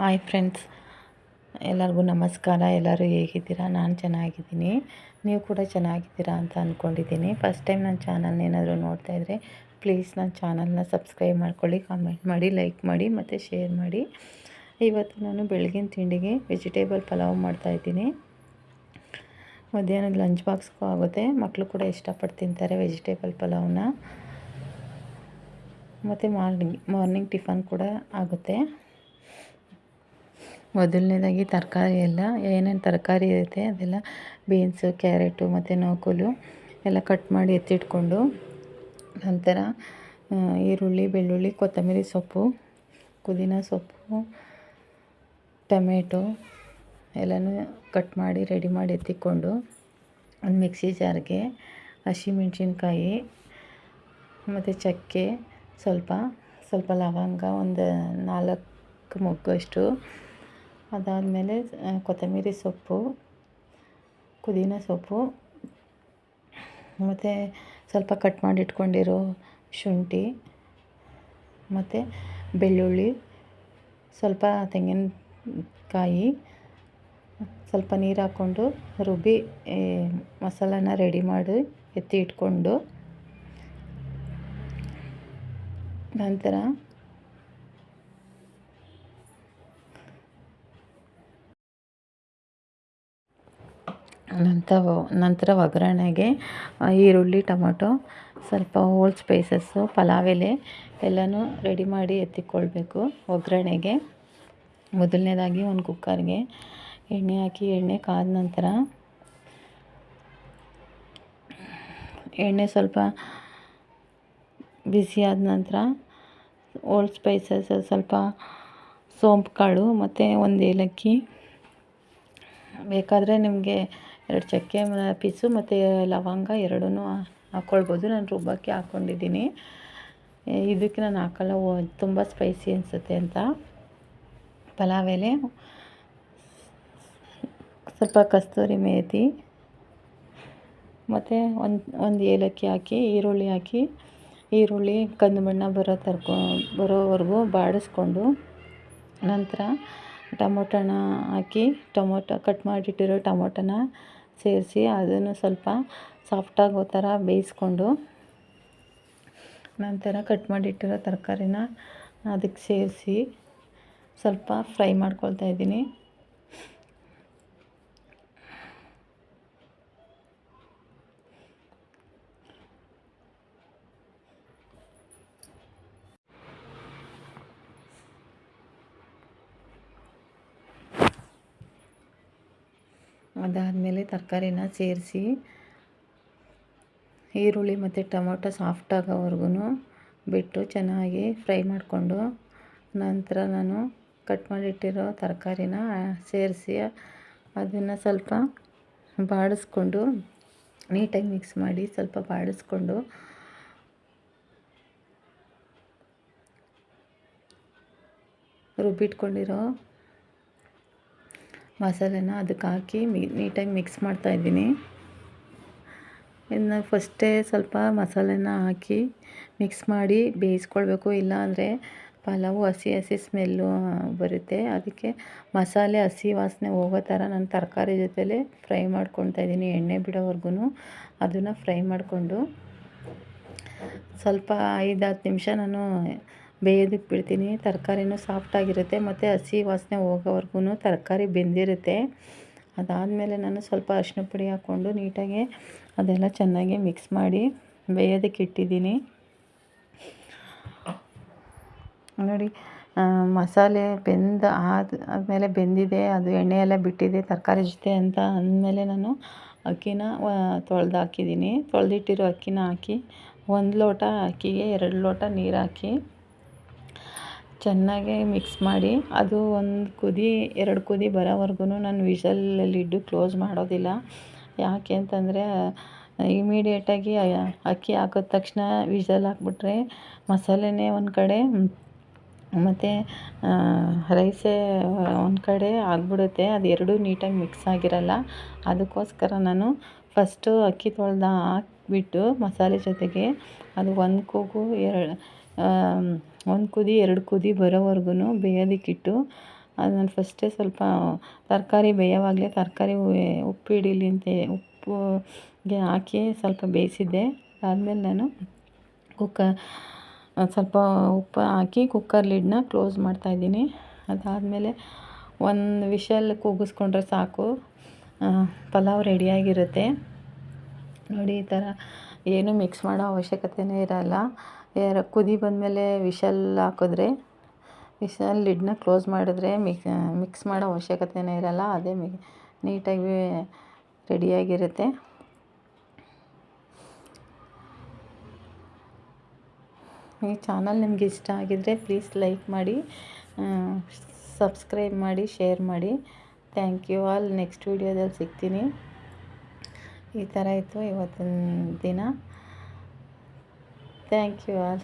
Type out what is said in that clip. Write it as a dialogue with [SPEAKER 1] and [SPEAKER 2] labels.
[SPEAKER 1] Hi friends, ಎಲ್ಲರಿಗೂ ನಮಸ್ಕಾರ. ಎಲ್ಲರೂ ಹೇಗಿದ್ದೀರಾ? ನಾನು ಚೆನ್ನಾಗಿದ್ದೀನಿ. ನೀವು ಕೂಡ ಚೆನ್ನಾಗಿದ್ದೀರಾ ಅಂತ ಅಂದ್ಕೊಂಡಿದ್ದೀನಿ. ಫಸ್ಟ್ ಟೈಮ್ ನನ್ನ ಚಾನಲ್ನ ಏನಾದರೂ ನೋಡ್ತಾ ಇದ್ದರೆ ಪ್ಲೀಸ್ ನನ್ನ ಚಾನಲ್ನ ಸಬ್ಸ್ಕ್ರೈಬ್ ಮಾಡ್ಕೊಳ್ಳಿ, ಕಾಮೆಂಟ್ ಮಾಡಿ, ಲೈಕ್ ಮಾಡಿ ಮತ್ತು ಶೇರ್ ಮಾಡಿ. ಇವತ್ತು ನಾನು ಬೆಳಗಿನ ತಿಂಡಿಗೆ ವೆಜಿಟೇಬಲ್ ಪಲಾವ್ ಮಾಡ್ತಾಯಿದ್ದೀನಿ. ಮಧ್ಯಾಹ್ನದ ಲಂಚ್ ಬಾಕ್ಸ್ಗೂ ಆಗುತ್ತೆ, ಮಕ್ಕಳು ಕೂಡ ಇಷ್ಟಪಟ್ಟು ತಿಂತಾರೆ ವೆಜಿಟೇಬಲ್ ಪಲಾವ್ನ. ಮತ್ತು ಮಾರ್ನಿಂಗ್ ಟಿಫನ್ ಕೂಡ ಆಗುತ್ತೆ. ಮೊದಲನೇದಾಗಿ ತರಕಾರಿ ಎಲ್ಲ ಏನೇನು ತರಕಾರಿ ಇರುತ್ತೆ ಅದೆಲ್ಲ ಬೀನ್ಸು, ಕ್ಯಾರೆಟು ಮತ್ತು ನೂಕುಲು ಎಲ್ಲ ಕಟ್ ಮಾಡಿ ಎತ್ತಿಟ್ಕೊಂಡು, ನಂತರ ಈರುಳ್ಳಿ, ಬೆಳ್ಳುಳ್ಳಿ, ಕೊತ್ತಂಬರಿ ಸೊಪ್ಪು, ಪುದೀನ ಸೊಪ್ಪು, ಟೊಮೆಟೊ ಎಲ್ಲನೂ ಕಟ್ ಮಾಡಿ ರೆಡಿ ಮಾಡಿ ಎತ್ತಿಕೊಂಡು, ಒಂದು ಮಿಕ್ಸಿ ಜಾರ್ಗೆ ಹಸಿಮೆಣ್ಸಿನ್ಕಾಯಿ ಮತ್ತು ಚಕ್ಕೆ, ಸ್ವಲ್ಪ ಲವಂಗ, ಒಂದು 4 ಮೊಗ್ಗಷ್ಟು, ಅದಾದಮೇಲೆ ಕೊತ್ತಂಬರಿ ಸೊಪ್ಪು, ಪುದೀನ ಸೊಪ್ಪು ಮತ್ತು ಸ್ವಲ್ಪ ಕಟ್ ಮಾಡಿ ಇಟ್ಕೊಂಡಿರೋ ಶುಂಠಿ ಮತ್ತು ಬೆಳ್ಳುಳ್ಳಿ, ಸ್ವಲ್ಪ ತೆಂಗಿನಕಾಯಿ, ಸ್ವಲ್ಪ ನೀರು ಹಾಕ್ಕೊಂಡು ರುಬ್ಬಿ ಮಸಾಲಾನ ರೆಡಿ ಮಾಡಿ ಎತ್ತಿ ಇಟ್ಕೊಂಡು, ನಂತರ ಒಗ್ಗರಣೆಗೆ ಈರುಳ್ಳಿ, ಟೊಮೊಟೊ, ಸ್ವಲ್ಪ ಹೋಲ್ ಸ್ಪೈಸಸ್ಸು, ಪಲಾವ್ ಎಲೆ ಎಲ್ಲನೂ ರೆಡಿ ಮಾಡಿ ಎತ್ತಿಕೊಳ್ಬೇಕು. ಒಗ್ಗರಣೆಗೆ ಮೊದಲನೇದಾಗಿ ಒಂದು ಕುಕ್ಕರ್ಗೆ ಎಣ್ಣೆ ಹಾಕಿ, ಎಣ್ಣೆ ಕಾದ ನಂತರ ಎಣ್ಣೆ ಸ್ವಲ್ಪ ಬಿಸಿ ಆದ ನಂತರ ಹೋಲ್ ಸ್ಪೈಸಸ್, ಸ್ವಲ್ಪ ಸೋಂಪು ಕಾಳು ಮತ್ತು ಒಂದು ಏಲಕ್ಕಿ, ಬೇಕಾದರೆ ನಿಮಗೆ 2 ಚಕ್ಕೆ ಪೀಸು ಮತ್ತು ಲವಂಗ ಎರಡನ್ನೂ ಹಾಕ್ಕೊಳ್ಬೋದು. ನಾನು ರುಬ್ಬಕ್ಕೆ ಹಾಕ್ಕೊಂಡಿದ್ದೀನಿ. ಇದಕ್ಕೆ ನಾನು ಹಾಕಲ್ಲ, ತುಂಬ ಸ್ಪೈಸಿ ಅನಿಸುತ್ತೆ ಅಂತ. ಪಲಾವ್ ಎಲೆ, ಸ್ವಲ್ಪ ಕಸ್ತೂರಿ ಮೇಥಿ ಮತ್ತು ಒಂದು ಏಲಕ್ಕಿ ಹಾಕಿ, ಈರುಳ್ಳಿ ಹಾಕಿ, ಈರುಳ್ಳಿ ಕಂದು ಬಣ್ಣ ಬರೋವರೆಗೂ ಬಾಡಿಸ್ಕೊಂಡು, ನಂತರ ಟೊಮೊಟೊನ ಹಾಕಿ, ಕಟ್ ಮಾಡಿಟ್ಟಿರೋ ಟೊಮೊಟೊನ ಸೇರಿಸಿ ಅದನ್ನು ಸ್ವಲ್ಪ ಸಾಫ್ಟಾಗೋ ಥರ ಬೇಯಿಸ್ಕೊಂಡು, ನಂತರ ಕಟ್ ಮಾಡಿಟ್ಟಿರೋ ತರಕಾರಿನ ಅದಕ್ಕೆ ಸೇರಿಸಿ ಸ್ವಲ್ಪ ಫ್ರೈ ಮಾಡ್ಕೊಳ್ತಾ ಇದ್ದೀನಿ. ಅದಾದಮೇಲೆ ತರಕಾರಿನ ಸೇರಿಸಿ ಈರುಳ್ಳಿ ಮತ್ತು ಟೊಮೊಟೊ ಸಾಫ್ಟ್ ಆಗೋವರೆಗೂ ಬಿಟ್ಟು ಚೆನ್ನಾಗಿ ಫ್ರೈ ಮಾಡಿಕೊಂಡು, ನಂತರ ನಾನು ಕಟ್ ಮಾಡಿಟ್ಟಿರೋ ತರಕಾರಿನ ಸೇರಿಸಿ ಅದನ್ನು ಸ್ವಲ್ಪ ಬಾಡಿಸ್ಕೊಂಡು, ನೀಟಾಗಿ ಮಿಕ್ಸ್ ಮಾಡಿ ಸ್ವಲ್ಪ ಬಾಡಿಸ್ಕೊಂಡು, ರುಬ್ಬಿಟ್ಕೊಂಡಿರೋ ಮಸಾಲೆನ ಅದಕ್ಕೆ ಹಾಕಿ ನೀಟಾಗಿ ಮಿಕ್ಸ್ ಮಾಡ್ತಾಯಿದ್ದೀನಿ. ಇನ್ನು ಫಸ್ಟೇ ಸ್ವಲ್ಪ ಮಸಾಲೆನ ಹಾಕಿ ಮಿಕ್ಸ್ ಮಾಡಿ ಬೇಯಿಸ್ಕೊಳ್ಬೇಕು, ಇಲ್ಲಾಂದರೆ ಪಲಾವು ಹಸಿ ಸ್ಮೆಲ್ಲು ಬರುತ್ತೆ. ಅದಕ್ಕೆ ಮಸಾಲೆ ಹಸಿ ವಾಸನೆ ಹೋಗೋ ಥರ ನಾನು ತರಕಾರಿ ಜೊತೆಲೇ ಫ್ರೈ ಮಾಡ್ಕೊಳ್ತಾ ಇದ್ದೀನಿ. ಎಣ್ಣೆ ಬಿಡೋವರೆಗೂ ಅದನ್ನು ಫ್ರೈ ಮಾಡಿಕೊಂಡು ಸ್ವಲ್ಪ 5-10 ನಿಮಿಷ ನಾನು ಬೇಯೋದಕ್ಕೆ ಬಿಡ್ತೀನಿ. ತರಕಾರಿನೂ ಸಾಫ್ಟಾಗಿರುತ್ತೆ ಮತ್ತು ಹಸಿ ವಾಸನೆ ಹೋಗೋವರೆಗೂ ತರಕಾರಿ ಬೆಂದಿರುತ್ತೆ. ಅದಾದಮೇಲೆ ನಾನು ಸ್ವಲ್ಪ ಅರಿಶಿನ ಪುಡಿ ಹಾಕ್ಕೊಂಡು ನೀಟಾಗಿ ಅದೆಲ್ಲ ಚೆನ್ನಾಗಿ ಮಿಕ್ಸ್ ಮಾಡಿ ಬೇಯೋದಕ್ಕೆ ಇಟ್ಟಿದ್ದೀನಿ. ನೋಡಿ, ಮಸಾಲೆ ಆದಮೇಲೆ ಬೆಂದಿದೆ, ಅದು ಎಣ್ಣೆ ಎಲ್ಲ ಬಿಟ್ಟಿದೆ ತರಕಾರಿ ಜೊತೆ ಅಂತ ಅಂದಮೇಲೆ ನಾನು ಅಕ್ಕಿನ ತೊಳೆದು ಹಾಕಿದ್ದೀನಿ. ತೊಳೆದಿಟ್ಟಿರೋ ಅಕ್ಕಿನ ಹಾಕಿ 1 ಲೋಟ ಅಕ್ಕಿಗೆ 2 ಲೋಟ ನೀರು ಹಾಕಿ ಚೆನ್ನಾಗಿ ಮಿಕ್ಸ್ ಮಾಡಿ, ಅದು 2 ಕುದಿ ಬರೋವರೆಗೂ ನಾನು ವಿಷಲಲ್ಲಿಟ್ಟು ಕ್ಲೋಸ್ ಮಾಡೋದಿಲ್ಲ. ಯಾಕೆ ಅಂತಂದರೆ ಇಮಿಡಿಯೇಟಾಗಿ ಅಕ್ಕಿ ಹಾಕಿದ ತಕ್ಷಣ ವಿಷಲ್ ಹಾಕ್ಬಿಟ್ರೆ ಮಸಾಲೆನೇ ಒಂದು ಕಡೆ ಮತ್ತು ರೈಸೇ ಒಂದು ಕಡೆ ಆಗಿಬಿಡುತ್ತೆ, ಅದು ಎರಡೂ ನೀಟಾಗಿ ಮಿಕ್ಸ್ ಆಗಿರಲ್ಲ. ಅದಕ್ಕೋಸ್ಕರ ನಾನು ಫಸ್ಟು ಅಕ್ಕಿ ತೊಳೆದು ಹಾಕ್ಬಿಟ್ಟು ಮಸಾಲೆ ಜೊತೆಗೆ ಅದು 1 ಕುದಿ 2 ಕುದಿ ಬರೋವರೆಗೂ ಬೇಯೋದಕ್ಕಿಟ್ಟು, ಅದು ನಾನು ಫಸ್ಟೇ ಸ್ವಲ್ಪ ತರಕಾರಿ ಬೇಯೋವಾಗಲೇ ತರಕಾರಿ ಉಪ್ಪು ಹಿಡೀಲಿ ಅಂತ ಉಪ್ಪುಗೆ ಹಾಕಿ ಸ್ವಲ್ಪ ಬೇಯಿಸಿದ್ದೆ. ಅದಾದಮೇಲೆ ನಾನು ಸ್ವಲ್ಪ ಉಪ್ಪು ಹಾಕಿ ಕುಕ್ಕರ್ ಲಿಡ್ನ ಕ್ಲೋಸ್ ಮಾಡ್ತಾಯಿದ್ದೀನಿ. ಅದಾದಮೇಲೆ ಒಂದು ವಿಷಲ್ ಕೂಗಿಸ್ಕೊಂಡ್ರೆ ಸಾಕು, ಪಲಾವ್ ರೆಡಿಯಾಗಿರುತ್ತೆ. ನೋಡಿ ಈ ಥರ ಏನೂ ಮಿಕ್ಸ್ ಮಾಡೋ ಅವಶ್ಯಕತೆಯೇ ಇರೋಲ್ಲ. ಕುದಿ ಬಂದಮೇಲೆ ವಿಷಲ್ ಹಾಕಿದ್ರೆ, ವಿಷಲ್ ಲಿಡ್ನ ಕ್ಲೋಸ್ ಮಾಡಿದ್ರೆ ಮಿಕ್ಸ್ ಮಾಡೋ ಅವಶ್ಯಕತೆಯೇ ಇರೋಲ್ಲ. ಅದೇ ನೀಟಾಗಿ ರೆಡಿಯಾಗಿರುತ್ತೆ. ಈ ಚಾನಲ್ ನಿಮ್ಗೆ ಇಷ್ಟ ಆಗಿದ್ದರೆ ಪ್ಲೀಸ್ ಲೈಕ್ ಮಾಡಿ, ಸಬ್ಸ್ಕ್ರೈಬ್ ಮಾಡಿ, ಶೇರ್ ಮಾಡಿ. Thank you all. ನೆಕ್ಸ್ಟ್ ವೀಡಿಯೋದಲ್ಲಿ ಸಿಗ್ತೀನಿ. ಈ ಥರ ಇತ್ತು ಇವತ್ತಿನ ದಿನ. Thank you all.